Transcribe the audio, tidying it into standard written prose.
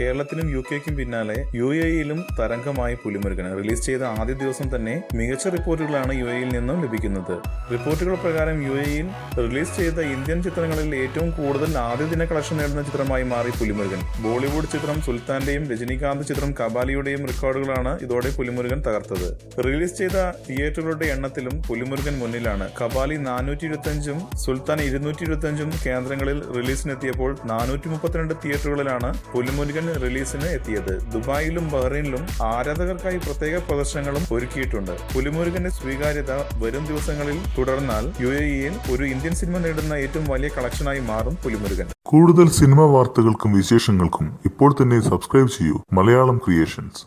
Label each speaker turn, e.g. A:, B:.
A: കേരളത്തിനും UK-ക്കും പിന്നാലെ UAE-യിലും തരംഗമായി പുലിമുരുകൻ. റിലീസ് ചെയ്ത ആദ്യ ദിവസം തന്നെ മികച്ച റിപ്പോർട്ടുകളാണ് UAE-യിൽ നിന്നും ലഭിക്കുന്നത്. റിപ്പോർട്ടുകൾ പ്രകാരം UAE-യിൽ റിലീസ് ചെയ്ത ഇന്ത്യൻ ചിത്രങ്ങളിൽ ഏറ്റവും കൂടുതൽ ആദ്യ ദിന കളക്ഷൻ നേടുന്ന ചിത്രമായി മാറി പുലിമുരുകൻ. ബോളിവുഡ് ചിത്രം സുൽത്താന്റെയും രജനീകാന്ത് ചിത്രം കബാലിയുടെയും റെക്കോർഡുകളാണ് ഇതോടെ പുലിമുരുകൻ തകർത്തത്. റിലീസ് ചെയ്ത തിയേറ്ററുകളുടെ എണ്ണത്തിലും പുലിമുരുകൻ മുന്നിലാണ്. കബാലി 425-ഉം സുൽത്താൻ 225-ഉം കേന്ദ്രങ്ങളിൽ റിലീസിനെത്തിയപ്പോൾ 432 തിയേറ്ററുകളിലാണ് പുലിമുരുകൻ റിലീസിന് എത്തിയത്. ദുബായിലും ബഹ്റൈനിലും ആരാധകർക്കായി പ്രത്യേക പ്രദർശനങ്ങളും ഒരുക്കിയിട്ടുണ്ട്. പുലിമുരുകന്റെ സ്വീകാര്യത വരും ദിവസങ്ങളിൽ തുടർന്നാൽ UAE-യിൽ ഒരു ഇന്ത്യൻ സിനിമ നേടുന്ന ഏറ്റവും വലിയ കളക്ഷനായി മാറും പുലിമുരുകൻ.
B: കൂടുതൽ സിനിമാ വാർത്തകൾക്കും വിശേഷങ്ങൾക്കും ഇപ്പോൾ തന്നെ സബ്സ്ക്രൈബ് ചെയ്യൂ മലയാളം ക്രിയേഷൻസ്.